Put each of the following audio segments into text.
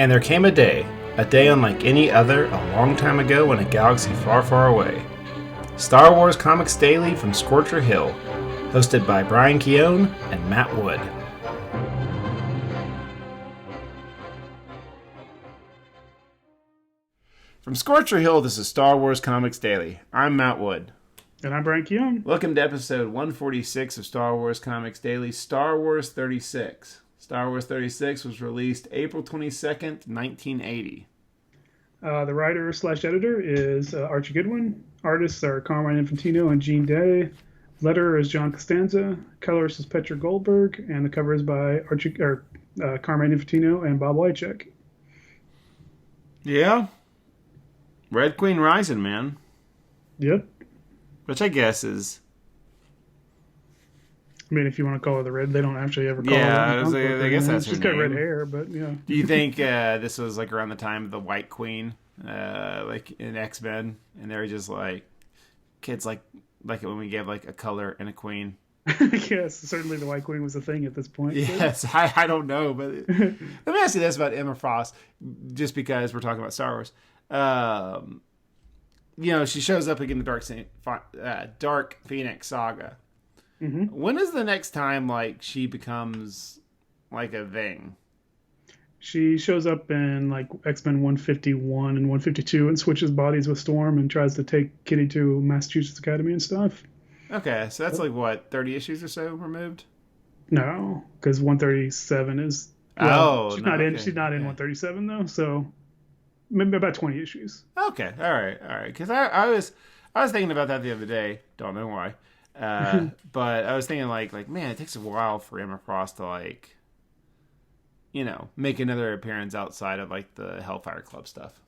And there came a day unlike any other, a long time ago in a galaxy far, far away. Star Wars Comics Daily from Scorcher Hill, hosted by Brian Keown and Matt Wood. From Scorcher Hill, this is Star Wars Comics Daily. I'm Matt Wood. And I'm Brian Keown. Welcome to episode 146 of Star Wars Comics Daily, Star Wars 36. Star Wars 36 was released April 22nd, 1980. The writer/editor is Archie Goodwin. Artists are Carmine Infantino and Gene Day. Letterer is John Costanza. Colorist is Petra Goldberg. And the cover is by Carmine Infantino and Bob Wycheck. Yeah. Red Queen Rising, man. Yep. Which I guess is... I mean, if you want to call her the red, they don't actually ever call her. I guess that's her She's name. got red hair, but yeah. Do you think this was like around the time of the White Queen, like in X-Men, and they were just like kids like it when we gave like a color and a queen? Yes, certainly the White Queen was a thing at this point. Yes, I don't know, but let me ask you this about Emma Frost, just because we're talking about Star Wars. She shows up again in the Dark Phoenix saga. Mm-hmm. When is the next time like she becomes like a thing? She shows up in like X-Men 151 and 152 and switches bodies with Storm and tries to take Kitty to Massachusetts Academy and stuff. Okay, so that's like what, 30 issues or so removed? No, because 137 is. She's not in 137 though, so maybe about 20 issues. Okay, all right. Because I was thinking about that the other day. Don't know why. But I was thinking like, man, it takes a while for Emma Frost to make another appearance outside of like the Hellfire Club stuff.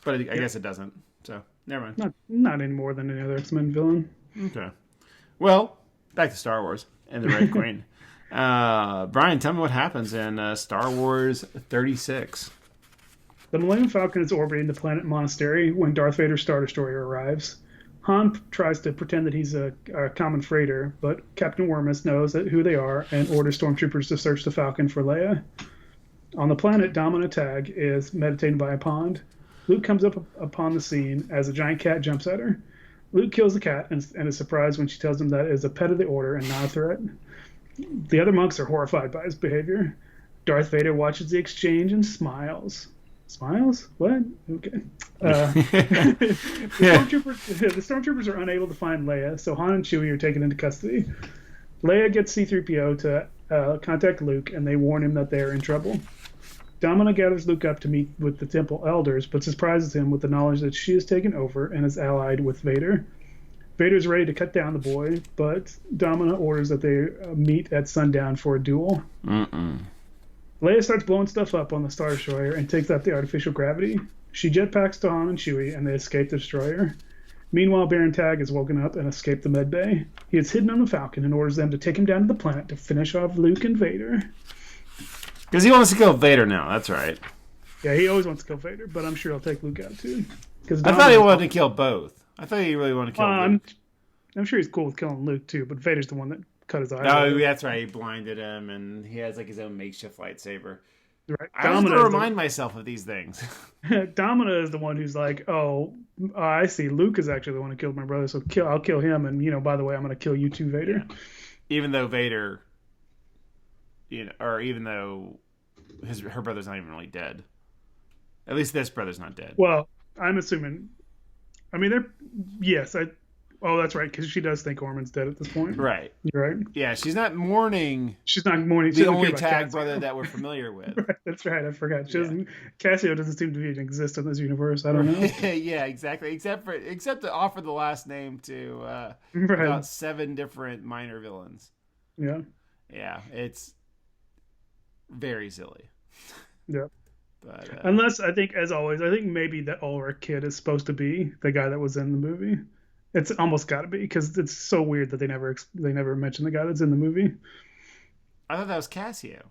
But I guess it doesn't. So never mind. Not any more than any other X-Men villain. Okay. Well, back to Star Wars and the Red Queen. Brian, tell me what happens in Star Wars 36. The Millennium Falcon is orbiting the planet Monastery when Darth Vader's Star Destroyer arrives. Han tries to pretend that he's a common freighter, but Captain Wormus knows who they are and orders stormtroopers to search the Falcon for Leia. On the planet, Domina Tag is meditating by a pond. Luke comes up upon the scene as a giant cat jumps at her. Luke kills the cat and is surprised when she tells him that it is a pet of the Order and not a threat. The other monks are horrified by his behavior. Darth Vader watches the exchange and smiles. Smiles? What? Okay. The stormtroopers are unable to find Leia, so Han and Chewie are taken into custody. Leia gets C-3PO to contact Luke, and they warn him that they are in trouble. Domina gathers Luke up to meet with the Temple Elders, but surprises him with the knowledge that she has taken over and is allied with Vader. Vader is ready to cut down the boy, but Domina orders that they meet at sundown for a duel. Leia starts blowing stuff up on the Star Destroyer and takes out the artificial gravity. She jetpacks to Han and Chewie, and they escape the destroyer. Meanwhile, Baron Tag is woken up and escaped the medbay. He is hidden on the Falcon and orders them to take him down to the planet to finish off Luke and Vader. Because he wants to kill Vader now, that's right. Yeah, he always wants to kill Vader, but I'm sure he'll take Luke out too. I thought he wanted to kill both. I thought he really wanted to kill Luke. I'm sure he's cool with killing Luke too, but Vader's the one that cut his eye. Oh, that's right. He blinded him, and he has like his own makeshift lightsaber. Right. I have to remind myself of these things. Domina is the one who's like, I see. Luke is actually the one who killed my brother, so I'll kill him. And by the way, I'm going to kill you too, Vader. Yeah. Even though Vader, or even though her brother's not even really dead. At least this brother's not dead. Well, I'm assuming. I mean, Oh, that's right, because she does think Orman's dead at this point. Right. You're right. Yeah, she's not mourning. She's not mourning. The only Tag brother that we're familiar with. Right, that's right. I forgot. Cassio doesn't seem to even exist in this universe. I don't know. Yeah, exactly. Except to offer the last name to about 7 different minor villains. Yeah. Yeah, it's very silly. Yeah. But, unless as always, I think maybe that Ulrich kid is supposed to be the guy that was in the movie. It's almost got to be, because it's so weird that they never mention the guy that's in the movie. I thought that was Cassio.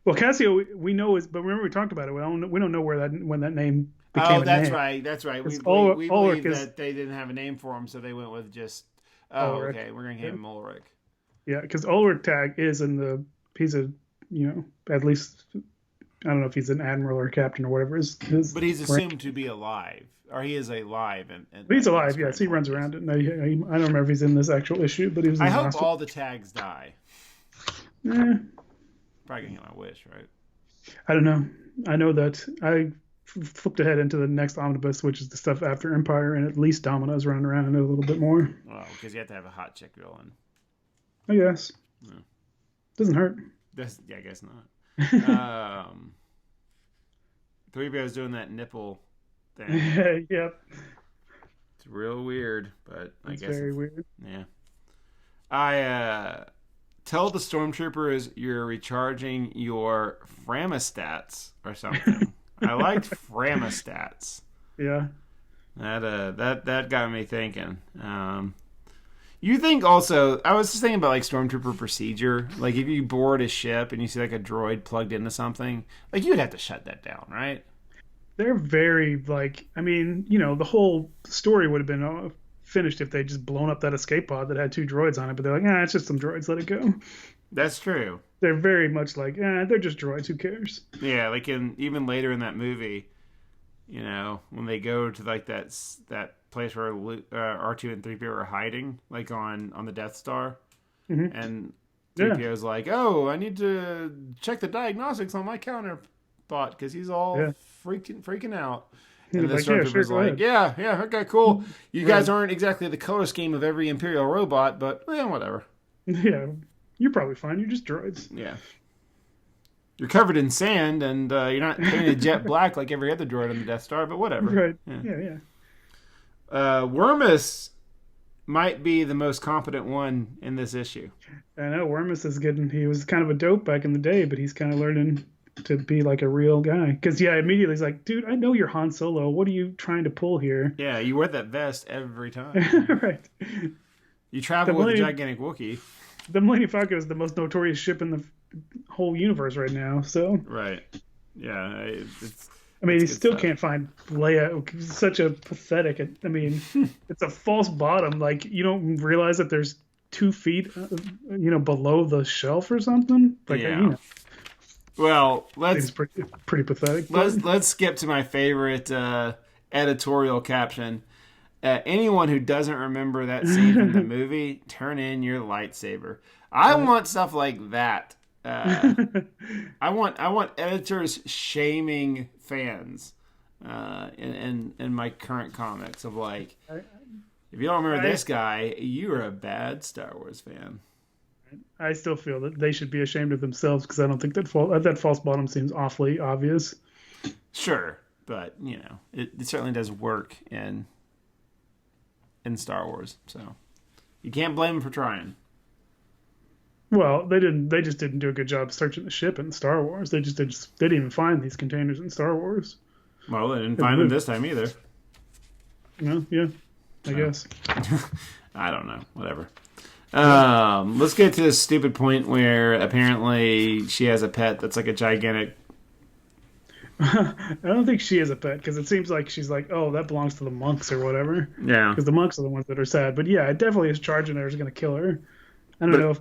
Well, Cassio we know is, but remember we talked about it. We don't know when that name became. Oh, that's right. That's right. We believe that they didn't have a name for him, so they went with just. Oh, Ulrich. Okay. We're gonna name him Ulrich. Yeah, because Ulrich Tag is in the. He's a at least I don't know if he's an admiral or a captain or whatever his But he's rank. assumed to be alive, or he is alive, and But he's like this alive, yes. current He point. runs Yes. around it. No, I don't remember if he's in this actual issue, but he was in I the hope last one. all the tags die. Eh, Probably gonna get my wish, right? I don't know. I know that I flipped ahead into the next omnibus, which is the stuff after Empire, and at least Domino's running around and know a little bit more. Well, because you have to have a hot chick villain. I guess. Yeah. Doesn't hurt. Yeah, I guess not. Um, 3PO's doing that nipple thing. Yep. It's real weird, but I It's guess very weird. yeah. I tell the stormtroopers you're recharging your Framostats or something. I liked Framostats. Yeah. That got me thinking. You think also? I was just thinking about like stormtrooper procedure. Like if you board a ship and you see like a droid plugged into something, like you'd have to shut that down, right? They're very like. I mean, the whole story would have been finished if they just blown up that escape pod that had two droids on it. But they're like, it's just some droids. Let it go. That's true. They're very much like, they're just droids. Who cares? Yeah, like even later in that movie, when they go to like that place where R2 and 3PO are hiding, like on the Death Star, and 3PO's like, "Oh, I need to check the diagnostics on my counterbot because he's all freaking out." And the Like, yeah, sure, stormtrooper's go like, ahead. "Yeah, okay, cool. You guys aren't exactly the color scheme of every Imperial robot, but whatever." Yeah, you're probably fine. You're just droids. Yeah. You're covered in sand, and you're not painted jet black like every other droid on the Death Star, but whatever. Right. Yeah. Wormus might be the most competent one in this issue. I know Wormus is getting. He was kind of a dope back in the day, but he's kind of learning to be like a real guy. Because immediately he's like, dude, I know you're Han Solo. What are you trying to pull here? Yeah, you wear that vest every time. Right. You travel with a gigantic Wookiee. The Millennium Falcon is the most notorious ship in the whole universe right now. So. Right. Yeah. I mean, he still can't find Leia. It's such a pathetic. I mean, it's a false bottom. Like you don't realize that there's 2 feet, below the shelf or something. Like, yeah. Well, it's pretty pathetic. Let's skip to my favorite editorial caption. Anyone who doesn't remember that scene from the movie, turn in your lightsaber. I want stuff like that. I want editors shaming fans in my current comics of like, if you don't remember this guy, you're a bad Star Wars fan. I still feel that they should be ashamed of themselves because I don't think that false bottom seems awfully obvious. Sure, but it certainly does work in Star Wars, so you can't blame them for trying. Well, they didn't. They just didn't do a good job searching the ship in Star Wars. They didn't even find these containers in Star Wars. Well, they didn't find them this time either. No, yeah, I guess. I don't know. Whatever. Let's get to this stupid point where apparently she has a pet that's like a gigantic. I don't think she is a pet because it seems like she's like, oh, that belongs to the monks or whatever. Yeah. Because the monks are the ones that are sad. But yeah, it definitely is charging her is going to kill her. I don't know if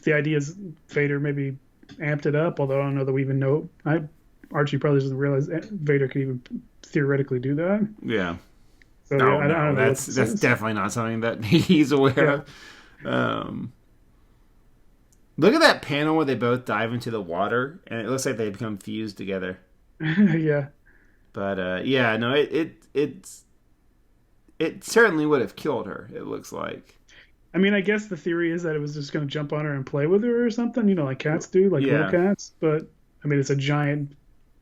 the idea is Vader maybe amped it up, although I don't know that we even know. Archie probably doesn't realize Vader could even theoretically do that. Yeah. So I don't know. That's definitely not something that he's aware of. Look at that panel where they both dive into the water, and it looks like they become fused together. Yeah. But it certainly would have killed her. It looks like. I mean, I guess the theory is that it was just going to jump on her and play with her or something, like cats do, like little cats. But, I mean, it's a giant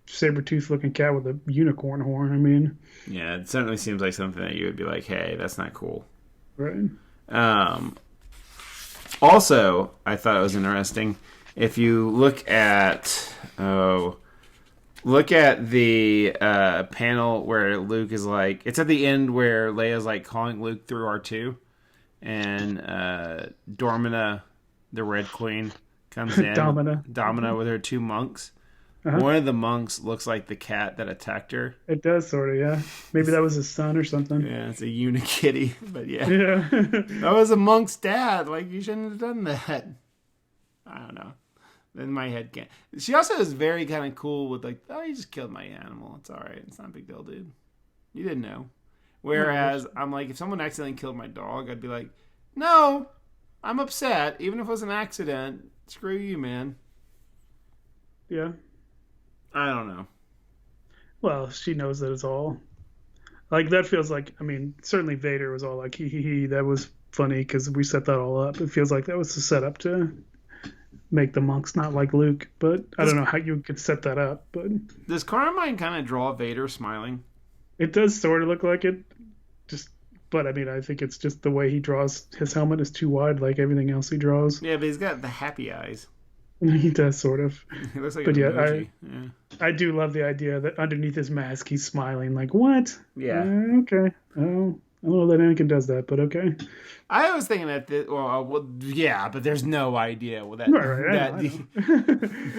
saber-toothed looking cat with a unicorn horn. I mean. Yeah, it certainly seems like something that you would be like, hey, that's not cool. Right. Also, I thought it was interesting. If you look at the panel where Luke is like, it's at the end where Leia's like calling Luke through R2. And Dormina, the Red Queen, comes in. Domina with her 2 monks. Uh-huh. One of the monks looks like the cat that attacked her. It does, sort of, yeah. Maybe that was his son or something. Yeah, it's a Unikitty, but yeah. That was a monk's dad. Like, you shouldn't have done that. I don't know. in my head can't. She also is very kind of cool with like, oh, you just killed my animal. It's all right. It's not a big deal, dude. You didn't know. Whereas I'm like, if someone accidentally killed my dog, I'd be like, no, I'm upset. Even if it was an accident, screw you, man. Yeah. I don't know. Well, she knows that it's all. Like, that feels like, I mean, certainly Vader was all like, he, that was funny because we set that all up. It feels like that was the setup to make the monks not like Luke, but I don't know how you could set that up. But does Carmine kind of draw Vader smiling? It does sort of look like it, but I mean, I think it's just the way he draws. His helmet is too wide, like everything else he draws. Yeah, but he's got the happy eyes. He does sort of. He looks like but an yeah, emoji. I do love the idea that underneath his mask he's smiling. Like, what? Yeah. Okay. Oh, I don't know that Anakin does that, but okay. I was thinking that yeah, but there's no idea what that. Right.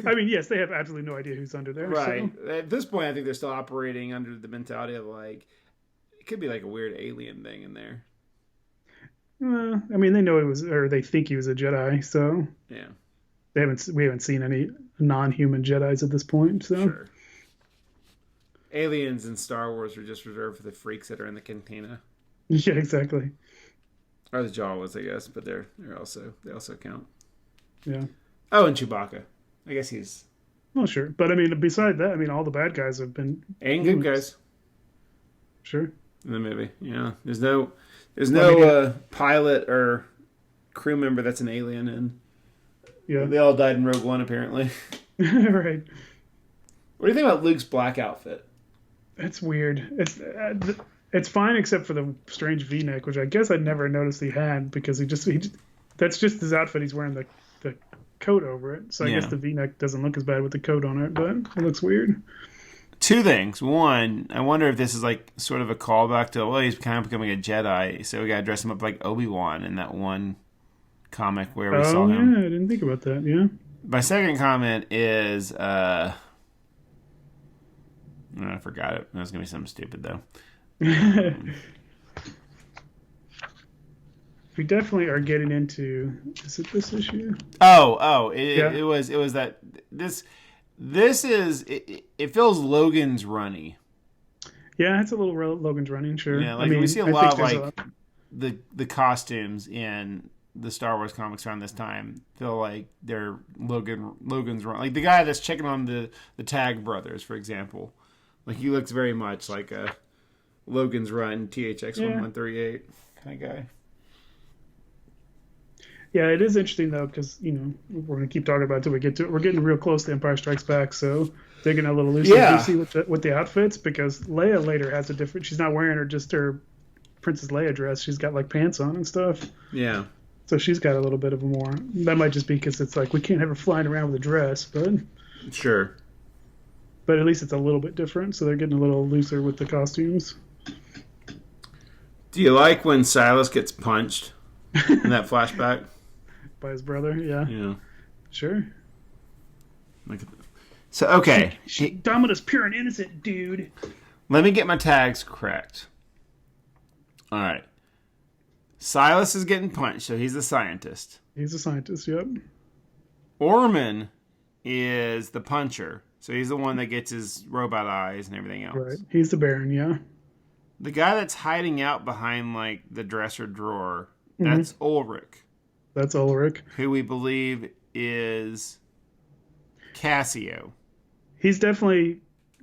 I mean, yes, they have absolutely no idea who's under there. Right. So. At this point, I think they're still operating under the mentality of like, it could be like a weird alien thing in there. I mean, they know it was, or they think he was a Jedi, so yeah. We haven't seen any non-human Jedis at this point. So. Sure. Aliens in Star Wars are just reserved for the freaks that are in the cantina. Yeah, exactly. Or the Jawas, I guess, but they also count. Yeah. Oh, and Chewbacca. I guess he's. Well, sure, but I mean, beside that, I mean, all the bad guys have been and good guys. Sure. In the movie, yeah. There's no pilot or crew member that's an alien, and yeah, they all died in Rogue One apparently. Right. What do you think about Luke's black outfit? It's weird. It's fine except for the strange V-neck, which I guess I'd never noticed he had because that's just his outfit. He's wearing the coat over it, so I guess the V-neck doesn't look as bad with the coat on it, but it looks weird. Two things. One, I wonder if this is like sort of a callback to, well, he's kind of becoming a Jedi, so we got to dress him up like Obi-Wan in that one comic where we saw him. Yeah, I didn't think about that. Yeah. My second comment is, I forgot it. That was going to be something stupid, though. We definitely are getting into. Is it this issue? It was that this is it feels Logan's runny. Yeah, it's a little Logan's running, sure. Yeah, like we see a lot of like the costumes in the Star Wars comics around this time feel like they're Logan's run. Like the guy that's checking on the Tag brothers, for example. Like he looks very much like a Logan's Run THX 1138 kind of guy. Yeah, it is interesting though because we're gonna keep talking about it till we get to it. We're getting real close to Empire Strikes Back, so digging a little looser. Yeah. Do you see with the outfits because Leia later has a different. She's not wearing her Princess Leia dress. She's got like pants on and stuff. Yeah. So she's got a little bit of a more. That might just be because it's like we can't have her flying around with a dress, but sure. But at least it's a little bit different, so they're getting a little looser with the costumes. Do you like when Silas gets punched in that flashback? By his brother, yeah. Yeah. Sure. So, okay. Domina's pure and innocent, dude. Let me get my tags correct. All right. Silas is getting punched, so he's the scientist. He's a scientist, yep. Orman is the puncher, so he's the one that gets his robot eyes and everything else. Right. He's the Baron, yeah. The guy that's hiding out behind, like, the dresser drawer, that's Ulrich. That's Ulrich. Who we believe is Cassio. He's definitely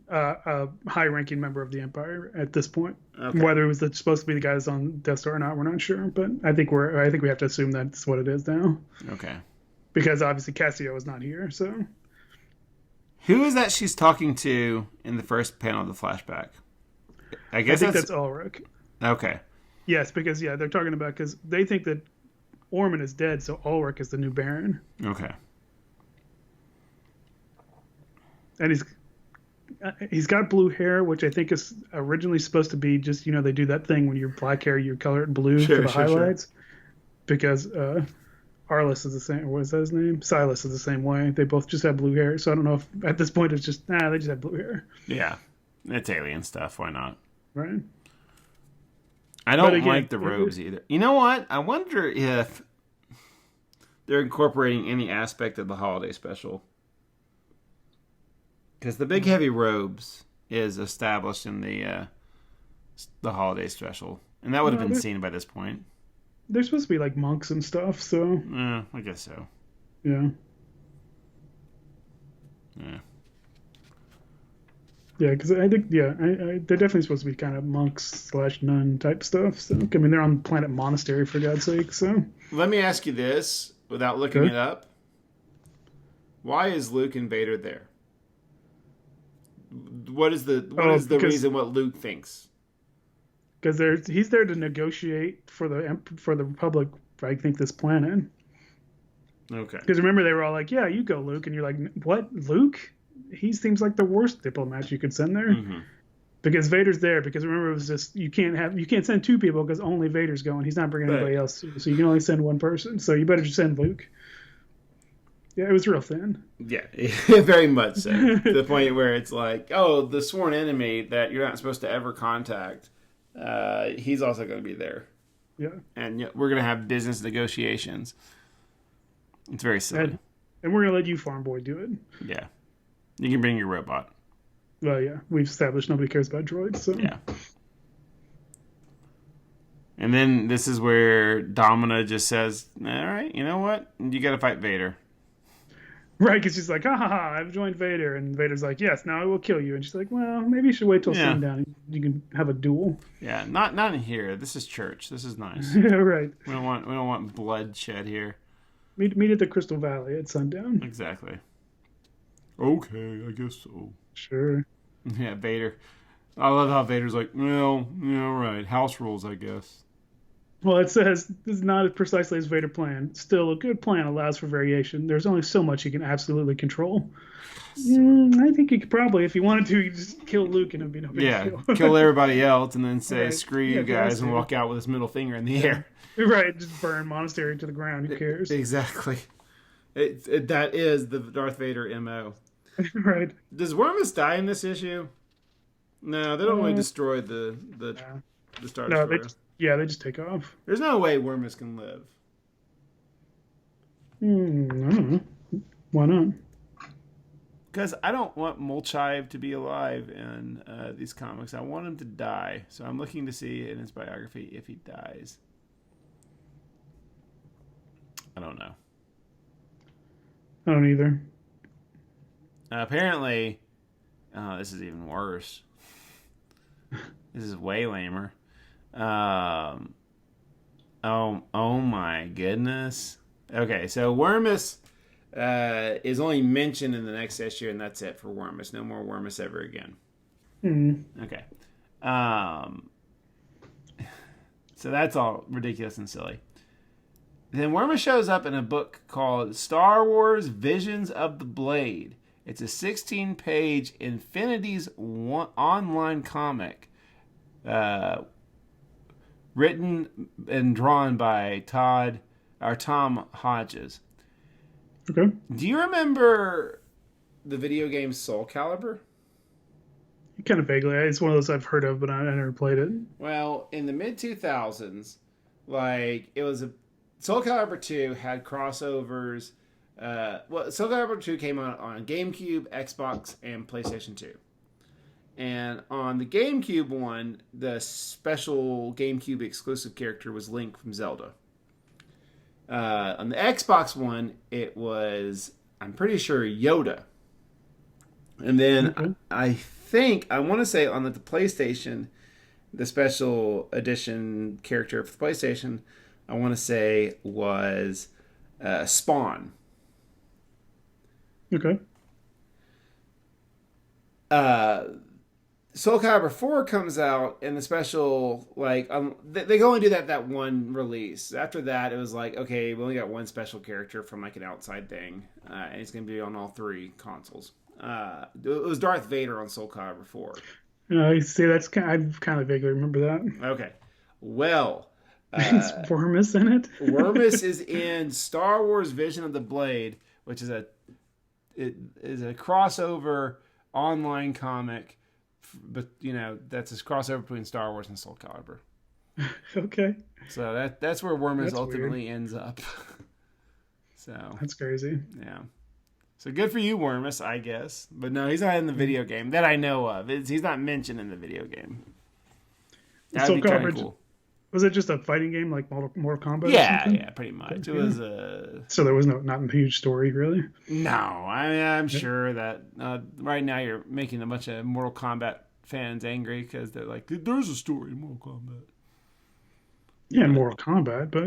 a high-ranking member of the Empire at this point. Okay. Whether it was supposed to be the guy that's on Death Star or not, we're not sure. But I think we have to assume that's what it is now. Okay. Because obviously Cassio is not here, so. Who is that she's talking to in the first panel of the flashback? I think that's Ulrich. Okay. Yes, because they're talking about because they think that Orman is dead, so Ulrich is the new Baron. Okay. And he's got blue hair, which I think is originally supposed to be just they do that thing when you're black hair, you color it blue for the highlights. Sure. Because Arliss is the same. What is that his name? Silas is the same way. They both just have blue hair. So I don't know if at this point it's just they just have blue hair. Yeah, it's alien stuff. Why not? Right. I don't like the robes either. You know what? I wonder if they're incorporating any aspect of the holiday special. Because the big heavy robes is established in the holiday special. And that would have been seen by this point. They're supposed to be like monks and stuff, so... I guess so. Yeah. Yeah. Yeah, because I think, they're definitely supposed to be kind of monks / nun type stuff. So, I mean, they're on Planet Monastery, for God's sake, so... Let me ask you this, without looking it up. Why is Luke and Vader there? What is the reason what Luke thinks? Because he's there to negotiate for the Republic, I think, this planet. Okay. Because remember, they were all like, yeah, you go, Luke. And you're like, what, Luke? He seems like the worst diplomat you could send there. Mm-hmm. Because Vader's there. Because remember, it was just, you can't send two people because only Vader's going. He's not bringing anybody else. So you can only send one person. So you better just send Luke. Yeah, it was real thin. Yeah, very much so. To the point where it's like, oh, the sworn enemy that you're not supposed to ever contact, he's also going to be there. Yeah. And we're going to have business negotiations. It's very silly. And we're going to let you, farm boy, do it. Yeah. You can bring your robot. Well, yeah. We've established nobody cares about droids, so... Yeah. And then this is where Domina just says, all right, you know what? You got to fight Vader. Right, because she's like, ha ha ha, I've joined Vader. And Vader's like, yes, now I will kill you. And she's like, well, maybe you should wait till sundown and you can have a duel. Yeah, not in here. This is church. This is nice. Yeah, right. We don't want bloodshed here. Meet at the Crystal Valley at sundown. Exactly. Okay, I guess so. Sure. Yeah, Vader. I love how Vader's like, well, yeah, right. House rules, I guess. Well, it says this is not as precisely as Vader planned. Still, a good plan allows for variation. There's only so much you can absolutely control. I think you could probably, if you wanted to, you just kill Luke and it'd be no big deal. Kill everybody else and then say, right. screw you guys, and walk out with his middle finger in the air. Right, just burn Monastery to the ground. Who cares? Exactly. That is the Darth Vader MO. Right. Does Wormus die in this issue? No, they don't really destroy the Star Destroyer. They just take off. There's no way Wormus can live. I don't know. Why not? Because I don't want Molchive to be alive in these comics. I want him to die. So I'm looking to see in his biography if he dies. I don't know. I don't either. Apparently, this is even worse. This is way lamer. Oh my goodness. Okay, so Wormus is only mentioned in the next issue, and that's it for Wormus. No more Wormus ever again. Mm-hmm. Okay. So that's all ridiculous and silly. Then Wormus shows up in a book called Star Wars Visions of the Blade. It's a 16-page Infinity's online comic written and drawn by Tom Hodges. Okay. Do you remember the video game Soul Calibur? Kind of vaguely. It's one of those I've heard of, but I never played it. Well, in the mid-2000s, it was a... Soul Calibur 2 had crossovers. Soul Calibur 2 came out on GameCube, Xbox, and PlayStation 2. And on the GameCube one, the special GameCube exclusive character was Link from Zelda. On the Xbox one, it was, I'm pretty sure, Yoda. And then I want to say on the PlayStation, the special edition character for the PlayStation, I want to say was Spawn. Okay. Soul Calibur 4 comes out, and the special, they only do that one release. After that, it was like, okay, we only got one special character from an outside thing, and it's going to be on all three consoles. It was Darth Vader on Soul Calibur 4. I see. I kind of vaguely remember that. Okay. Well... is Wormus in it? Wormus is in Star Wars Vision of the Blade, which is a crossover online comic, but that's a crossover between Star Wars and Soul Calibur. Okay. So that's where Wormus ultimately ends up. So that's crazy. yeah. So good for you, Wormus, I guess. But no, he's not in the video game that I know of. He's not mentioned in the video game. That would be kind of cool. Was it just a fighting game like Mortal Kombat? Yeah, or something? yeah, pretty much. It was So there was not a huge story, really. No, I'm sure that right now you're making a bunch of Mortal Kombat fans angry because they're like, "There's a story in Mortal Kombat." Yeah, Mortal Kombat, but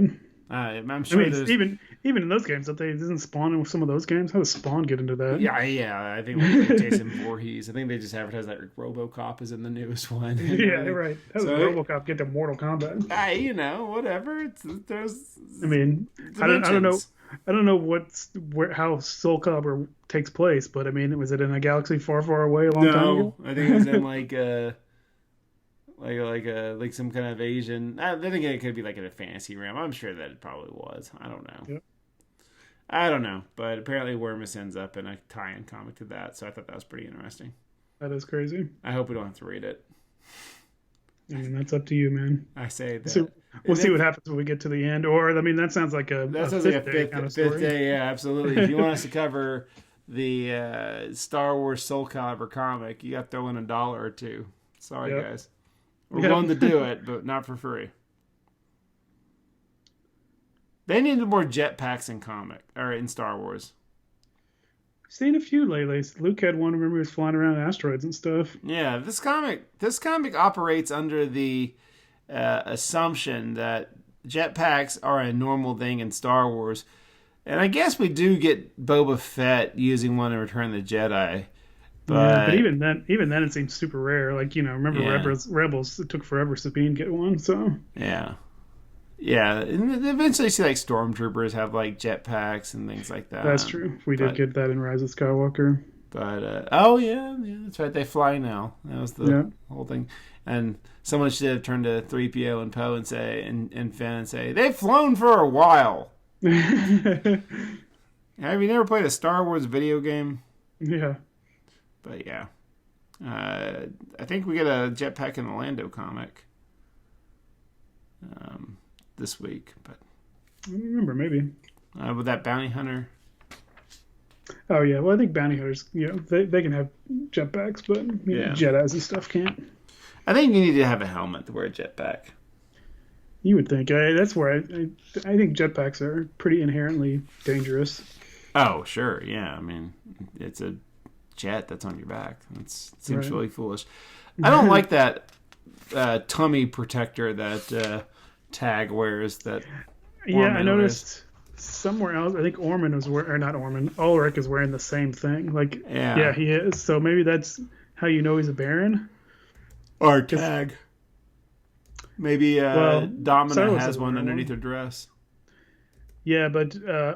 I'm sure. I mean, even in those games, don't they doesn't Spawn in some of those games? How does Spawn get into that? Yeah. I think like Jason Voorhees. I think they just advertised that RoboCop is in the newest one. Yeah, right. How does RoboCop get to Mortal Kombat? Whatever. There's. I mean, I don't know. I don't know how Soul Calibur takes place, but I mean, was it in a galaxy far, far away a long time ago? I think it was in like some kind of Asian. I think it could be like in a fantasy realm. I'm sure that it probably was. I don't know. Yep. I don't know, but apparently Wormus ends up in a tie-in comic to that, so I thought that was pretty interesting. That is crazy. I hope we don't have to read it. I mean, that's up to you, man. I say that. So we'll see what happens when we get to the end. Or, I mean, that sounds like a fifth kind of story. Fifth day, yeah, absolutely. If you want us to cover the Star Wars Soul Calibur comic, you got to throw in $1 or $2. Sorry, guys. We're willing to do it, but not for free. They needed more jetpacks in Star Wars. I've seen a few lately. Luke had one. Remember, he was flying around asteroids and stuff. Yeah, this comic operates under the assumption that jetpacks are a normal thing in Star Wars, and I guess we do get Boba Fett using one in Return of the Jedi. But even then, it seems super rare. Like, remember Rebels? It took forever Sabine get one. So yeah. And eventually, you see like stormtroopers have like jetpacks and things like that. That's true. We did get that in Rise of Skywalker. But that's right. They fly now. That was the whole thing. And someone should have turned to 3PO and Poe and Finn and say they've flown for a while. Have you never played a Star Wars video game? Yeah. But yeah, I think we get a jetpack in the Lando comic this week. But I don't remember, maybe with that bounty hunter. Oh yeah, well I think bounty hunters, they can have jetpacks, but Jedis and stuff can't. I think you need to have a helmet to wear a jetpack. You would think. That's where I think jetpacks are pretty inherently dangerous. Oh sure, yeah. I mean, it's a jet that's on your back. It seems really foolish. I don't like that tummy protector that Tag wears. That I noticed somewhere else. I think Orman was wearing, or not Orman. Ulrich is wearing the same thing. Like yeah, he is. So maybe that's how you know he's a Baron. Or Tag. Maybe Domina has one underneath her dress. Yeah, but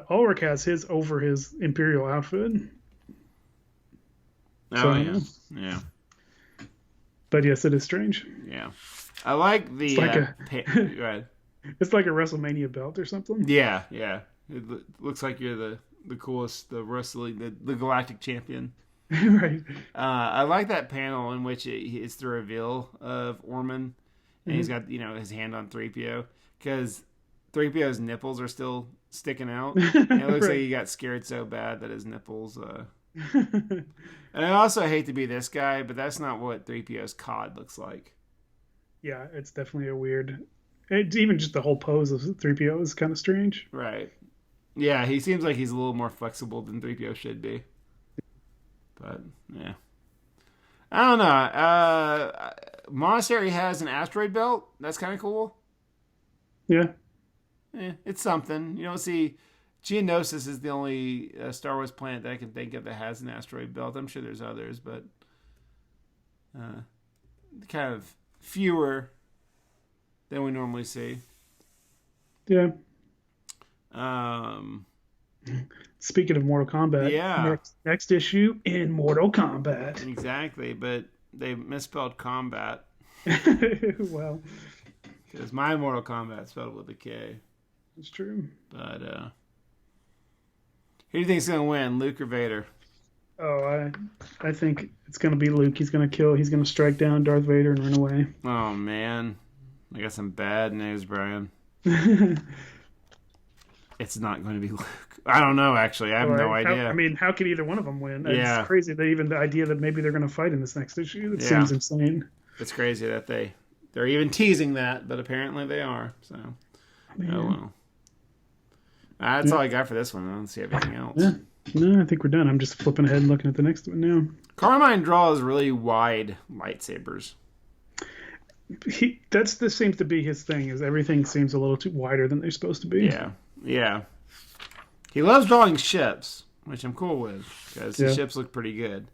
Ulrich has his over his Imperial outfit. Oh, yeah. But yes, it is strange. Yeah. I like the... Go ahead. It's like a WrestleMania belt or something. Yeah. It looks like you're the coolest, the wrestling, the galactic champion. Right. I like that panel in which it's the reveal of Orman, and he's got, his hand on 3PO, because 3PO's nipples are still sticking out. And it looks like he got scared so bad that his nipples... And I also hate to be this guy, but that's not what 3PO's cod looks like. Yeah, it's definitely a weird... even just the whole pose of 3PO is kind of strange. Right. Yeah, he seems like he's a little more flexible than 3PO should be. But, yeah. I don't know. Monastery has an asteroid belt. That's kind of cool. Yeah. It's something. You don't see... Geonosis is the only Star Wars planet that I can think of that has an asteroid belt. I'm sure there's others, but kind of fewer than we normally see. Yeah. Speaking of Mortal Kombat, next issue in Mortal Kombat. Exactly, but they misspelled combat. Well, because my Mortal Kombat spelled with a K. It's true. But who do you think's gonna win, Luke or Vader? Oh, I think it's gonna be Luke. He's gonna strike down Darth Vader and run away. Oh man, I got some bad news, Brian. It's not going to be Luke. I don't know, actually. I have no idea. I mean, how could either one of them win? Yeah. It's crazy that even the idea that maybe they're going to fight in this next issue, that Yeah. seems insane. It's crazy that they're even teasing that, but apparently they are. So, oh well. That's all I got for this one. I don't see anything else. Yeah. No, I think we're done. I'm just flipping ahead and looking at the next one now. Carmine draws really wide lightsabers. Seems to be his thing. Is everything seems a little too wider than they're supposed to be. Yeah. He loves drawing ships, which I'm cool with because the ships look pretty good.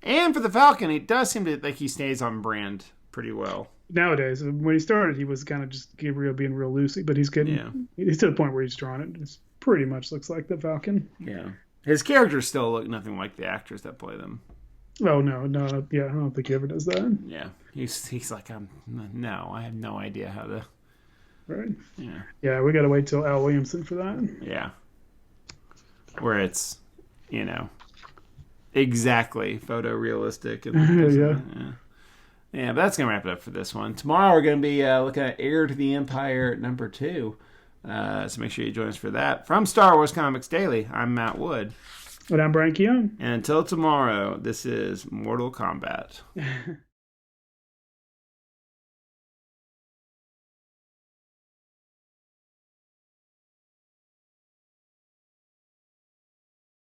And for the Falcon, it does seem to like he stays on brand pretty well. Nowadays, when he started, he was kind of just being real loosey, but he's getting he's to the point where he's drawing it. It pretty much looks like the Falcon. Yeah, his characters still look nothing like the actors that play them. Oh no, yeah, I don't think he ever does that. Yeah, he's like, I have no idea how to. Right. Yeah, we got to wait till Al Williamson for that. Yeah, where it's, exactly photorealistic and yeah, but that's gonna wrap it up for this one. Tomorrow we're gonna be looking at Heir to the Empire #2. So make sure you join us for that. From Star Wars Comics Daily, I'm Matt Wood. And I'm Brian Keown. And until tomorrow, this is Mortal Kombat.